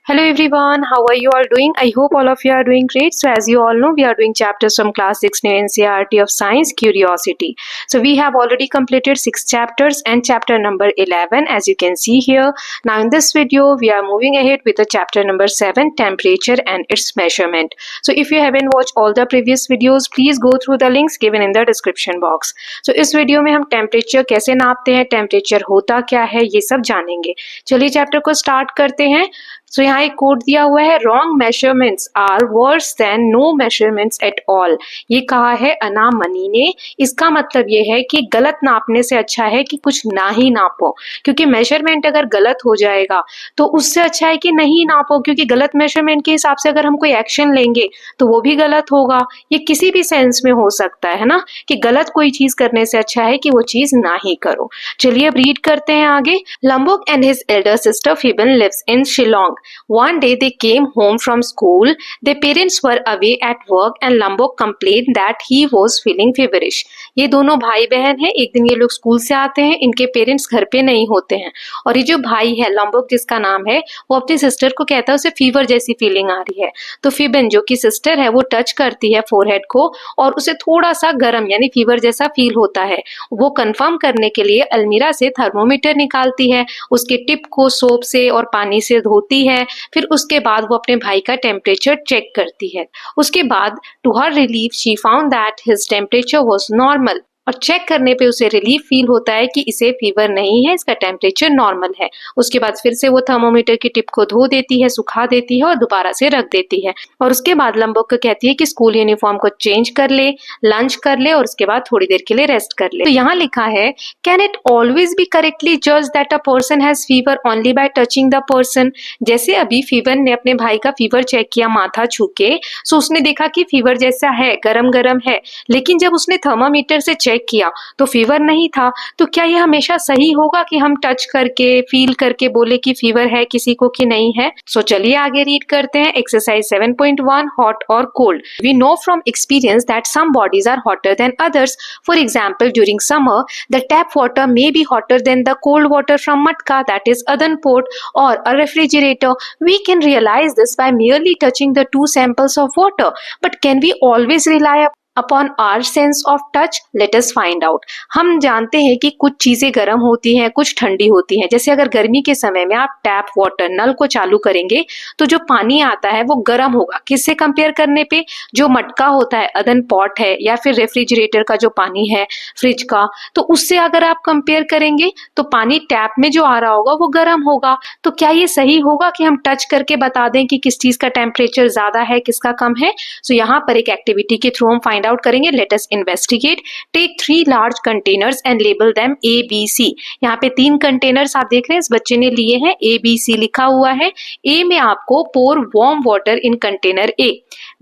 Hello everyone, how are you all doing? I hope all of you are doing great. So as you all know, we are doing chapters from class 6 new NCERT of Science Curiosity. So we have already completed 6 chapters and chapter number 11 as you can see here. Now in this video, we are moving ahead with the chapter number 7, temperature and its measurement. So if you haven't watched all the previous videos, please go through the links given in the description box. So इस video में हम temperature कैसे नापते हैं, temperature होता क्या है, ये सब जानेंगे. चलिए चैप्टर को स्टार्ट करते हैं. सो यहाँ एक कोड दिया हुआ है, wrong measurements are worse than no measurements at all. ये कहा है अना मनी ने. इसका मतलब ये है कि गलत नापने से अच्छा है कि कुछ ना ही नापो, क्योंकि मेजरमेंट अगर गलत हो जाएगा तो उससे अच्छा है कि नहीं नापो, क्योंकि गलत मेजरमेंट के हिसाब से अगर हम कोई एक्शन लेंगे तो वो भी गलत होगा. ये किसी भी सेंस में हो सकता है ना, कि गलत कोई चीज करने से अच्छा है कि वो चीज ना ही करो. चलिए अब रीड करते हैं आगे. Lambok and his elder sister Phiban lives in Shillong. One day they came home from school. Their parents were away at work and Lombok complained that he was feeling feverish. ये दोनों भाई बहन हैं. एक दिन ये लोग स्कूल से आते हैं, इनके पेरेंट्स घर पे नहीं होते हैं और ये जो भाई है लंबोक जिसका नाम है, वो अपनी सिस्टर को कहता है उसे फीवर जैसी फीलिंग आ रही है. तो फिबन जो कि सिस्टर है वो टच करती है फोरहेड को और उसे थोड़ा सा गर्म यानी फीवर जैसा फील होता है. वो कंफर्म करने के लिए अलमीरा से थर्मोमीटर निकालती है, उसके टिप को सोप से और पानी से धोती है. फिर उसके बाद वो अपने भाई का टेम्परेचर चेक करती है. उसके बाद to her relief she found that his temperature was normal. और चेक करने पे उसे रिलीफ फील होता है कि इसे फीवर नहीं है, इसका टेम्परेचर नॉर्मल है. उसके बाद फिर से वो थर्मोमीटर की टिप को धो देती है, सुखा देती है और दोबारा से रख देती है. और उसके बाद लंबोक को कहती है कि स्कूल यूनिफॉर्म को चेंज कर ले, लंच कर ले और उसके बाद थोड़ी देर के लिए रेस्ट कर ले. तो यहाँ लिखा है, can it always be correctly जज that a person has fever only by touching the person. जैसे अभी फिवन ने अपने भाई का फीवर चेक किया माथा छू के, सो उसने देखा कि फीवर जैसा है, गरम गरम है, लेकिन जब उसने थर्मामीटर से चेक किया तो फीवर नहीं था. तो क्या ये हमेशा सही होगा कि हम टच करके फील करके बोले कि फीवर है किसी को कि नहीं है? सो चलिए आगे रीड करते हैं. एक्सरसाइज 7.1, हॉट और cold. We know from experience that some bodies are hotter than others. For example during summer the tap water may be hotter than the cold water from मटका, दैट इज अदनपोर्ट, और a refrigerator. We can realise this by merely touching the two samples of water. But can we always rely upon our sense of touch? Let us find out. हम जानते हैं कि कुछ चीजें गर्म होती हैं, कुछ ठंडी होती हैं. जैसे अगर गर्मी के समय में आप टैप वाटर नल को चालू करेंगे तो जो पानी आता है वो गर्म होगा. किससे कंपेयर करने पे? जो मटका होता है, अदन पॉट है, या फिर रेफ्रिजरेटर का जो पानी है फ्रिज का, तो उससे अगर आप कंपेयर करेंगे तो पानी टैप में जो आ रहा होगा वो गर्म होगा. तो क्या ये सही होगा कि हम टच करके बता दें कि किस चीज का टेम्परेचर ज्यादा है, किसका कम है? सो यहाँ पर एक एक्टिविटी के थ्रू हम फाइंड आउट करेंगे. Let us investigate. Take 3 large containers and label them ABC. यहाँ पे 3 कंटेनर्स आप देख रहे हैं, इस बच्चे ने लिए हैं, ABC लिखा हुआ है. A में आपको pour warm water in container A.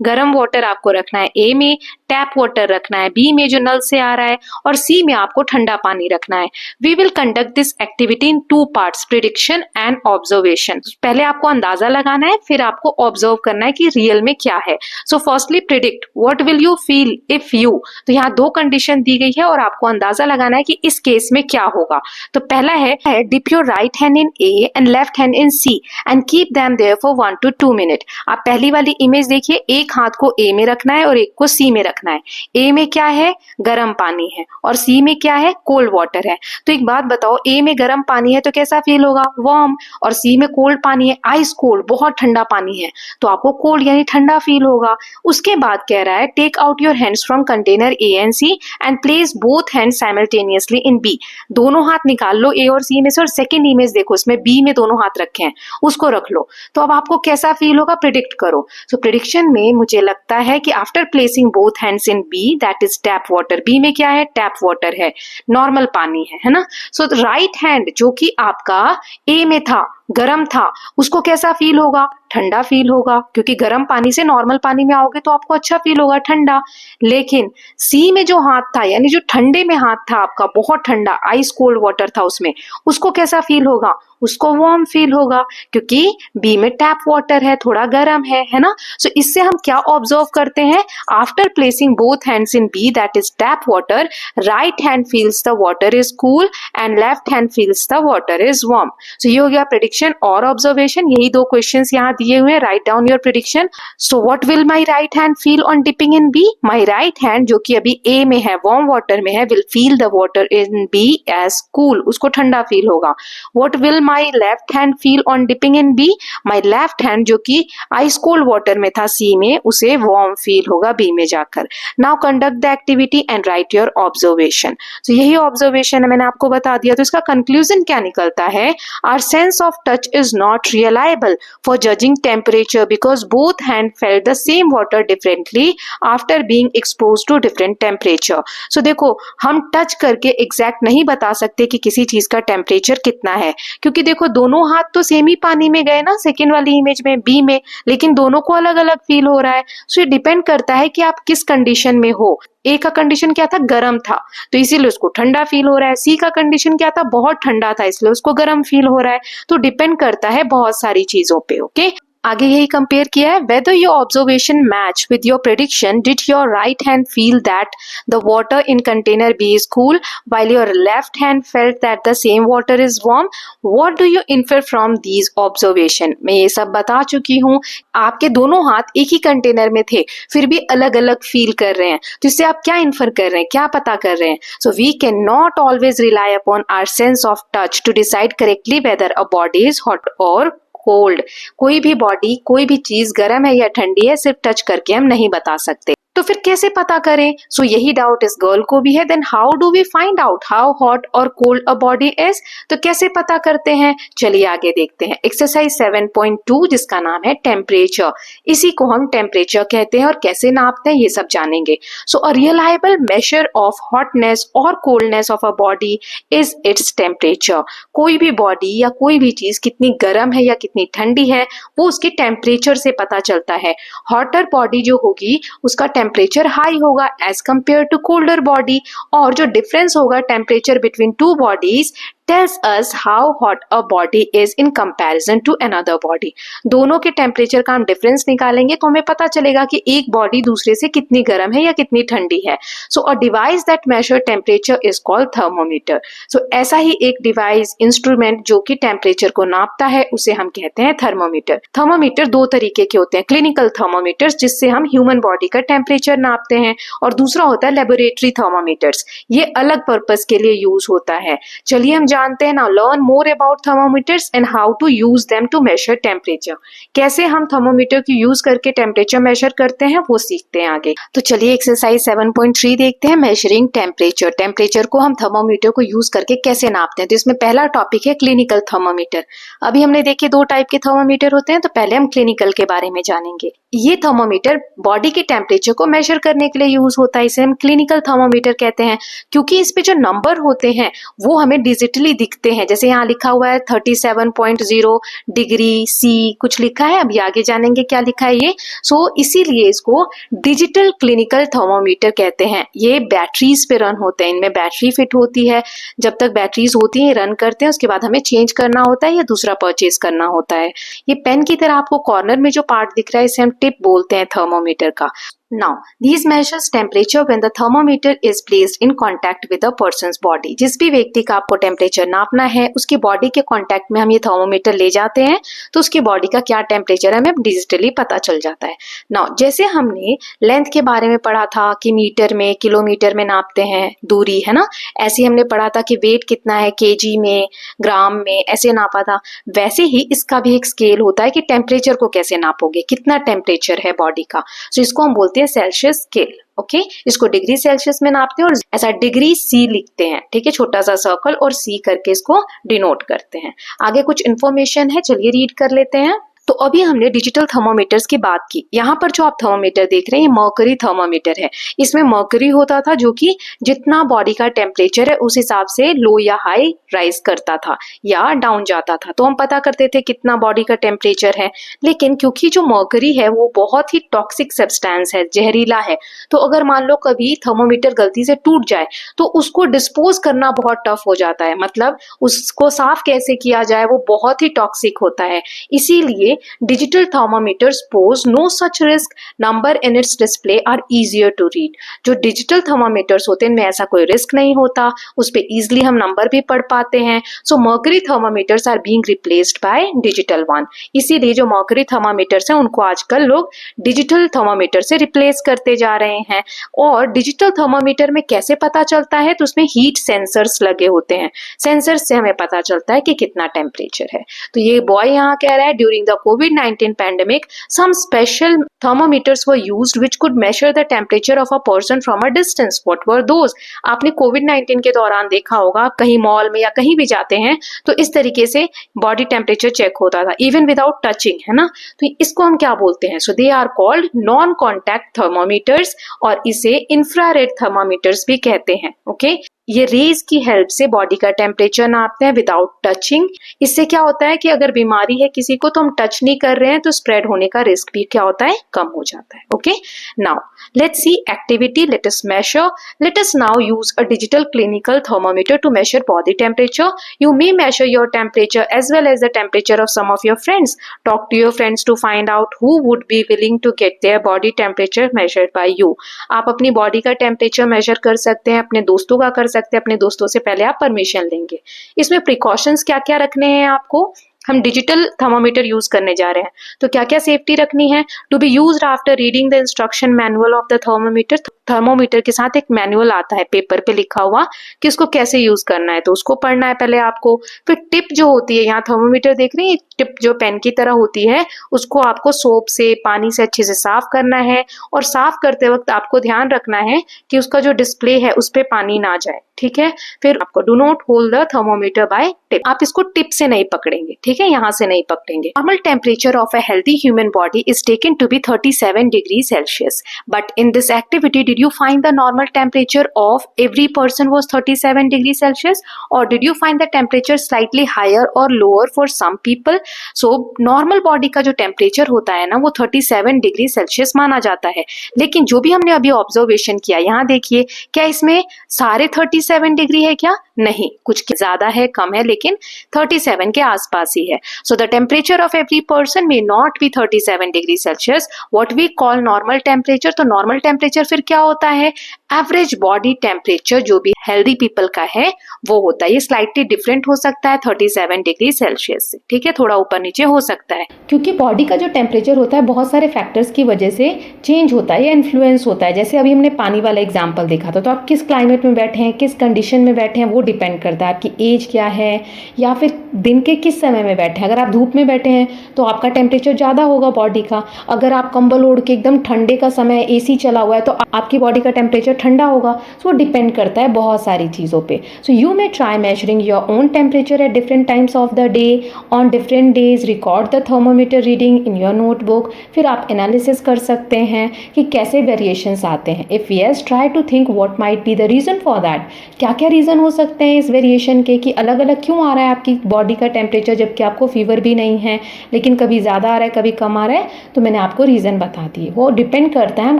गर्म वाटर आपको रखना है A में, टैप वाटर रखना है B में जो नल से आ रहा है, और C में आपको ठंडा पानी रखना है. We will conduct this activity in 2 parts, prediction and observation. पहले आपको अंदाजा लगाना है, फिर आपको ऑब्जर्व करना है कि रियल में क्या है. So firstly predict. What will you feel if you. तो यहाँ 2 कंडीशन दी गई है और आपको अंदाजा लगाना है कि इस केस में क्या होगा. तो पहला है dip your right hand in A and left hand in C and keep them there for 1 to 2 minute. आप पहली वाली इमेज देखिए, एक हाथ को A में रखना है और एक को C में रखना है. A में क्या है? गर्म पानी है, और C में क्या है? कोल्ड वाटर है. तो एक बात बताओ, A में गर्म पानी है तो कैसा फील होगा? वार्म. और C में कोल्ड पानी है, आइस कोल्ड, बहुत ठंडा पानी है, तो आपको कोल्ड यानी ठंडा फील होगा. उसके बाद कह रहा है, take out your hands from container A and C and place both hands simultaneously in B. दोनों हाथ निकाल लो A और C में से, और सेकेंड इमेज देखो, इसमें B में दोनों हाथ रखे हैं, उसको रख लो. तो अब आपको कैसा फील होगा? प्रिडिक्ट करो. सो प्रिडिक्शन में मुझे लगता है कि after placing both hands in B, that is tap water. B में क्या है? टैप वाटर है, नॉर्मल पानी है ना. सो राइट हैंड जो कि आपका A में था, गर्म था, उसको कैसा फील होगा? ठंडा फील होगा, क्योंकि गर्म पानी से नॉर्मल पानी में आओगे तो आपको अच्छा फील होगा, ठंडा. लेकिन C में जो हाथ था, यानी जो ठंडे में हाथ था आपका, बहुत ठंडा, आइस कोल्ड वाटर था उसमें, उसको कैसा फील होगा? उसको वार्म फील होगा, क्योंकि B में टैप वाटर है, थोड़ा गर्म है ना. सो इससे हम क्या ऑब्जर्व करते हैं? After placing both hands in B, that is tap water, right hand feels the water is cool and left hand feels the water is warm. So ये हो गया प्रेडिक्शन प्रिडिक्शन और ऑब्जर्वेशन, यही दो क्वेश्चंस यहाँ दिए हुए हैं. Write down your prediction. So what will my right hand feel on dipping in B? My right hand जो कि अभी ए में है, वार्म वाटर में है, will feel the water in B as cool, उसको ठंडा फील होगा. What will my left hand feel on dipping in B? My left hand जो कि आइस कोल्ड वाटर में था सी में, उसे वार्म फील होगा बी में जाकर. Now conduct the activity and right your observation. तो यही ऑब्जर्वेशन है, मैंने आपको बता दिया. तो इसका कंक्लूजन क्या निकलता है? Our sense of touch is not reliable for judging temperature because both hand felt the same water differently after being expose to different temperature. So देखो, हम टच करके एग्जैक्ट नहीं बता सकते कि किसी चीज का टेम्परेचर कितना है, क्योंकि देखो दोनों हाथ तो सेम ही पानी में गए ना, सेकेंड वाली इमेज में बी में, लेकिन दोनों को अलग अलग फील हो रहा है. सो ये डिपेंड करता है कि आप किस कंडीशन में हो. ए का कंडीशन क्या था? गर्म था, तो इसीलिए उसको ठंडा फील हो रहा है. सी का कंडीशन क्या था? बहुत ठंडा था, इसलिए उसको गर्म फील हो रहा है. तो डिपेंड करता है बहुत सारी चीजों पे. ओके, आगे यही कंपेयर किया है. Whether your observation match with your prediction, did your right hand feel that the water in container B is cool while your left hand felt that the same water is warm? What do you infer from these observation? मैं ये सब बता चुकी हूँ. आपके दोनों हाथ एक ही कंटेनर में थे, फिर भी अलग अलग फील कर रहे हैं. तो इससे आप क्या इन्फर कर रहे हैं, क्या पता कर रहे हैं? So we can not always rely upon our sense of touch to decide correctly weather a body is hot और कोल्ड. कोई भी बॉडी, कोई भी चीज गर्म है या ठंडी है, सिर्फ टच करके हम नहीं बता सकते. तो फिर कैसे पता करें? सो यही डाउट इस गर्ल को भी है. Then how do we find out how hot और कोल्ड अ बॉडी इज? तो कैसे पता करते हैं? चलिए आगे देखते हैं. एक्सरसाइज 7.2 जिसका नाम है टेम्परेचर. इसी को हम टेम्परेचर कहते हैं और कैसे नापते हैं ये सब जानेंगे. So a reliable measure of hotness और coldness of a body is its temperature. कोई भी बॉडी या कोई भी चीज कितनी गर्म है या कितनी ठंडी है, वो उसके टेम्परेचर से पता चलता है. हॉटर बॉडी जो होगी उसका टेम्परेचर हाई होगा as compare to colder body, और जो डिफरेंस होगा temperature between two bodies tells us how hot a body is in comparison to another body. दोनों के टेम्परेचर का हम डिफरेंस निकालेंगे तो हमें पता चलेगा कि एक बॉडी दूसरे से कितनी गर्म है या कितनी ठंडी है. So a device that measure temperature is called thermometer. So ऐसा ही एक डिवाइस, इंस्ट्रूमेंट जो कि टेम्परेचर को नापता है, उसे हम कहते हैं थर्मोमीटर. थर्मोमीटर दो तरीके के होते हैं. क्लिनिकल थर्मोमीटर्स जिससे हम ह्यूमन बॉडी का टेम्परेचर नापते हैं, और दूसरा होता है लेबोरेटरी थर्मोमीटर्स. ये अलग पर्पस के लिए यूज होता है. चलिए हम जानते हैं. Now learn more about thermometers and how to use them to measure temperature. कैसे हम थर्मोमीटर की यूज करके टेम्परेचर मेजर करते हैं वो सीखते हैं आगे. तो चलिए एक्सरसाइज 7.3 देखते हैं. Measuring temperature. टेम्परेचर को हम थर्मोमीटर को यूज करके कैसे नापते हैं. तो इसमें पहला टॉपिक है क्लिनिकल थर्मोमीटर. अभी हमने देखे दो टाइप के थर्मोमीटर होते हैं, तो पहले हम क्लिनिकल के बारे में जानेंगे. ये थर्मोमीटर बॉडी के टेम्परेचर को मेजर करने के लिए यूज होता है. इसे हम क्लिनिकल थर्मोमीटर कहते हैं क्योंकि इस पे जो नंबर होते हैं वो हमें डिजिटली दिखते हैं. जैसे यहाँ लिखा हुआ है 37.0 डिग्री सी, कुछ लिखा है, अभी आगे जानेंगे क्या लिखा है ये. सो इसीलिए इसको डिजिटल क्लिनिकल थर्मोमीटर कहते हैं. ये बैटरीज पे रन होते हैं. इनमें बैटरी फिट होती है. जब तक बैटरीज होती है रन करते हैं, उसके बाद हमें चेंज करना होता है या दूसरा परचेज करना होता है. ये पेन की तरह आपको कॉर्नर में जो पार्ट दिख रहा है इसे हम टिप बोलते हैं थर्मोमीटर का. Now, these measures temperature when the thermometer is placed in contact with a person's body. जिस भी व्यक्ति का आपको टेम्परेचर नापना है उसकी बॉडी के कांटेक्ट में हम ये थर्मोमीटर ले जाते हैं, तो उसकी बॉडी का क्या टेम्परेचर है हमें डिजिटली पता चल जाता है. नाउ जैसे हमने लेंथ के बारे में पढ़ा था कि मीटर में, किलोमीटर में नापते हैं दूरी, है ना, ऐसे हमने पढ़ा था कि वेट कितना है केजी में, ग्राम में, ऐसे नापा था. वैसे ही इसका भी एक स्केल होता है कि टेम्परेचर को कैसे नापोगे, कितना टेम्परेचर है बॉडी का. सो इसको हम बोलते हैं सेल्सियस स्केल. ओके, इसको डिग्री सेल्सियस में नापते हैं और ऐसा डिग्री सी लिखते हैं. ठीक है, छोटा सा सर्कल और सी करके इसको डिनोट करते हैं. आगे कुछ इंफॉर्मेशन है, चलिए रीड कर लेते हैं. तो अभी हमने डिजिटल थर्मोमीटर्स की बात की. यहाँ पर जो आप थर्मोमीटर देख रहे हैं ये मर्करी थर्मोमीटर है. इसमें मर्करी होता था जो कि जितना बॉडी का टेम्परेचर है उस हिसाब से लो या हाई राइज करता था या डाउन जाता था, तो हम पता करते थे कितना बॉडी का टेम्परेचर है. लेकिन क्योंकि जो मर्करी है वो बहुत ही टॉक्सिक सब्सटेंस है, जहरीला है, तो अगर मान लो कभी थर्मोमीटर गलती से टूट जाए तो उसको डिस्पोज करना बहुत टफ हो जाता है. मतलब उसको साफ कैसे किया जाए वो बहुत ही टॉक्सिक होता है. इसीलिए digital thermometers pose no such risk. Number in its display are easier to read. जो डिजिटल थर्मामीटर्स होते हैं इनमें ऐसा कोई रिस्क नहीं होता, उस पर इजिली हम नंबर भी पढ़ पाते हैं. So mercury thermometers are being replaced by digital one. इसीलिए जो मर्करी थर्मामीटर्स हैं उनको आजकल लोग डिजिटल थर्मामीटर से रिप्लेस करते जा रहे हैं. और डिजिटल थर्मामीटर में कैसे पता चलता है, तो उसमें हीट सेंसर्स लगे होते हैं. सेंसर्स से हमें पता चलता है कि कितना टेम्परेचर है. तो ये बॉय यहाँ कह रहा है ड्यूरिंग द कोविड-19 pandemic some special thermometers were used which could measure the temperature of a person from a distance. What were those? आपने कोविड-19 के दौरान देखा होगा कहीं मॉल में या कहीं भी जाते हैं तो इस तरीके से बॉडी टेम्परेचर चेक होता था इवन विदाउट टचिंग, है ना. तो इसको हम क्या बोलते हैं? So they are called non contact thermometers और इसे इंफ्रारेड थर्मोमीटर्स भी कहते हैं. ओके, ये रेज की हेल्प से बॉडी का टेम्परेचर नापते हैं विदाउट टचिंग. इससे क्या होता है कि अगर बीमारी है किसी को तो हम टच नहीं कर रहे हैं तो स्प्रेड होने का रिस्क भी क्या होता है, कम हो जाता है. Okay, now let's see activity. Let us measure. Let us now use a digital clinical thermometer to measure body temperature. You may measure your temperature as well as the temperature of some of your friends. Talk to your friends to find out who would be willing to get their body temperature measured by you. आप अपनी body का temperature measure कर सकते हैं, अपने दोस्तों का कर सकते हैं. अपने दोस्तों से पहले आप परमिशन लेंगे. इसमें प्रिकॉशंस क्या क्या रखने हैं आपको? हम डिजिटल थर्मोमीटर यूज करने जा रहे हैं तो क्या क्या सेफ्टी रखनी है? To be used after reading the instruction manual of the thermometer. Thermometer के साथ एक मैनुअल आता है पेपर पे लिखा हुआ कि उसको कैसे यूज करना है, तो उसको पढ़ना है पहले आपको. फिर टिप जो होती है, यहाँ थर्मोमीटर देख रहे हैं, टिप जो पेन की तरह होती है उसको आपको सोप से पानी से अच्छे से साफ करना है. और साफ करते वक्त आपको ध्यान रखना है कि उसका जो डिस्प्ले है उस पर पानी ना जाए. ठीक है, फिर आपको do not hold the thermometer by tip. आप इसको टिप से नहीं पकड़ेंगे, ठीक है, यहाँ से नहीं पकड़ेंगे. Normal temperature of a healthy human body is taken to be 37 degree Celsius. But in this activity did you find the normal temperature of every person was 37 degree Celsius or did you find the temperature slightly higher or lower for some people? So normal body का जो temperature होता है ना वो 37 degree Celsius माना जाता है. लेकिन जो भी हमने अभी ऑब्जर्वेशन किया, यहाँ देखिए, क्या इसमें सारे 37 डिग्री है क्या? नहीं, कुछ ज्यादा है, कम है, लेकिन 37 के आसपास ही है. So the temperature of every person may not be 37 degree Celsius. What we call normal temperature. तो नॉर्मल टेम्परेचर फिर क्या होता है? एवरेज बॉडी टेम्परेचर जो भी हेल्दी पीपल का है वो होता है. ये स्लाइटली डिफरेंट हो सकता है 37 डिग्री सेल्सियस से. ठीक है, थोड़ा ऊपर नीचे हो सकता है क्योंकि बॉडी का जो टेम्परेचर होता है बहुत सारे फैक्टर्स की वजह से चेंज होता है या इन्फ्लुएंस होता है. जैसे अभी हमने पानी वाला एग्जाम्पल देखा था, तो आप किस क्लाइमेट में बैठे हैं, किस कंडीशन में बैठे हैं, वो डिपेंड करता है. आपकी एज क्या है या फिर दिन के किस समय में बैठे हैं. अगर आप धूप में बैठे हैं तो आपका टेम्परेचर ज़्यादा होगा बॉडी का. अगर आप कंबल ओढ़ के एकदम ठंडे का समय एसी चला हुआ है तो आपकी बॉडी का टेम्परेचर ठंडा होगा. सो डिपेंड करता है बहुत सारी चीज़ों पे. So you may try measuring your own temperature at different times of the day on different days. Record the thermometer reading in your notebook. फिर आप एनालिसिस कर सकते हैं कि कैसे वेरिएशंस आते हैं. If yes, try to think what might be the reason for that. क्या क्या रीज़न हो सकते हैं इस वेरिएशन के कि अलग अलग क्यों आ रहा है आपकी बॉडी का टेम्परेचर जबकि आपको फीवर भी नहीं है, लेकिन कभी ज़्यादा आ रहा है कभी कम आ रहा है. तो मैंने आपको रीज़न बता दिए. वो डिपेंड करता है हम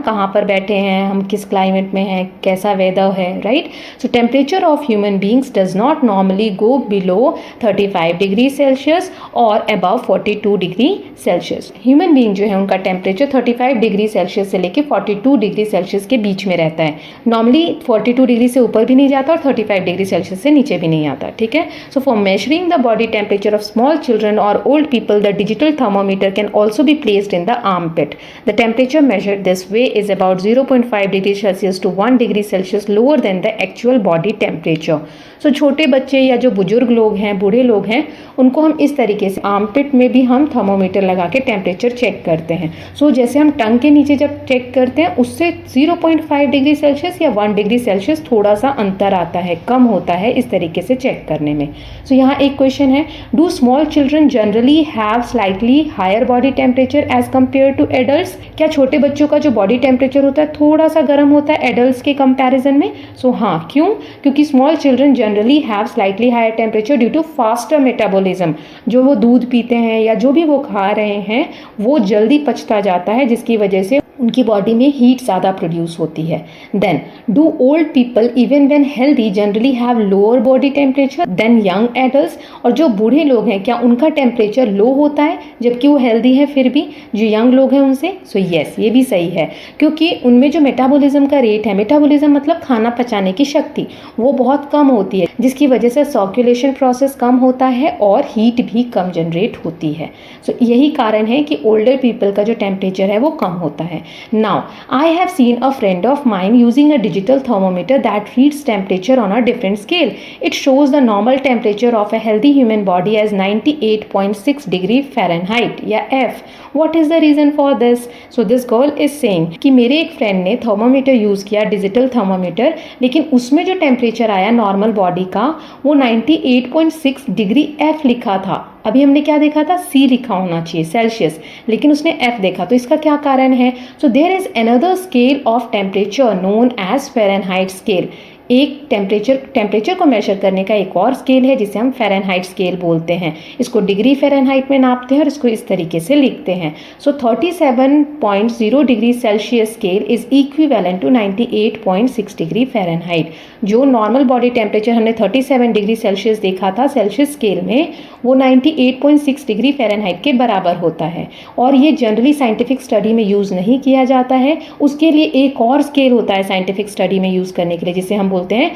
कहाँ पर बैठे हैं, हम किस क्लाइमेट में हैं, कैसा वेदर है, right. So temperature of human beings does not normally go below 35 degree Celsius और above 42 degree Celsius. Human being जो है उनका टेम्परेचर 35 डिग्री सेल्सियस से लेकर 42 डिग्री सेल्सियस के बीच में रहता है. नॉर्मली 42 डिग्री से ऊपर भी नहीं जाता और 35 डिग्री सेल्सियस से नीचे भी नहीं आता. ठीक है. So for measuring the body temperature of small children और old people the digital thermometer can also be placed in the armpit. The temperature measured this way is about 0.5 degree Celsius to 1 degree Celsius lower than the actual body temperature. सो छोटे बच्चे या जो बुजुर्ग लोग हैं, बूढ़े लोग हैं, उनको हम इस तरीके से आर्मपिट में भी हम थर्मोमीटर लगा के टेम्परेचर चेक करते हैं. सो जैसे हम टंग के नीचे जब चेक करते हैं उससे 0.5 डिग्री सेल्सियस या 1 डिग्री सेल्सियस थोड़ा सा अंतर आता है, कम होता है इस तरीके से चेक करने में. सो यहाँ एक क्वेश्चन है, do small children generally have slightly higher body temperature as compare to adults. क्या छोटे बच्चों का जो बॉडी टेम्परेचर होता है थोड़ा सा गर्म होता है एडल्ट्स के कंपैरिजन में? सो हाँ, क्यों? क्योंकि small children generally have slightly higher temperature due to faster metabolism. जो वो दूध पीते हैं या जो भी वो खा रहे हैं वो जल्दी पचता जाता है, जिसकी वजह से उनकी बॉडी में हीट ज़्यादा प्रोड्यूस होती है। Then do old people even when healthy generally have lower body temperature than young adults? और जो बूढ़े लोग हैं क्या उनका टेम्परेचर लो होता है जबकि वो हेल्दी है फिर भी, जो यंग लोग हैं उनसे? सो येस, ये भी सही है, क्योंकि उनमें जो मेटाबॉलिज्म का रेट है, मेटाबॉलिज्म मतलब खाना पचाने की शक्ति, वो बहुत कम होती है, जिसकी वजह से सर्कुलेशन प्रोसेस कम होता है और हीट भी कम जनरेट होती है। सो यही कारण है कि ओल्डर पीपल का जो टेम्परेचर है वो कम होता है। Now, I have seen a friend of mine using a digital thermometer that reads temperature on a different scale. It shows the normal temperature of a healthy human body as 98.6 degree Fahrenheit या F. What is the reason for this? So this girl is saying कि मेरे एक friend ने thermometer use किया, digital thermometer, लेकिन उसमें जो temperature आया नॉर्मल बॉडी का वो 98.6 डिग्री F लिखा था। अभी हमने क्या देखा था? C लिखा होना चाहिए सेल्सियस, लेकिन उसने F देखा। तो इसका क्या कारण है? So there is another scale of temperature known as Fahrenheit scale. एक टेम्परेचर को मेजर करने का एक और स्केल है जिसे हम फ़ारेनहाइट स्केल बोलते हैं। इसको डिग्री फ़ारेनहाइट में नापते हैं और इसको इस तरीके से लिखते हैं। So 37.0 degree Celsius scale is equivalent to 98.6 degree Fahrenheit. जो नॉर्मल बॉडी टेम्परेचर हमने 37 डिग्री सेल्सियस देखा था सेल्सियस स्केल में, वो 98.6 डिग्री फ़ारेनहाइट के बराबर होता है। और ये जनरली साइंटिफिक स्टडी में यूज़ नहीं किया जाता है, उसके लिए एक और स्केल होता है साइंटिफिक स्टडी में यूज़ करने के लिए, जिसे हम बोलते हैं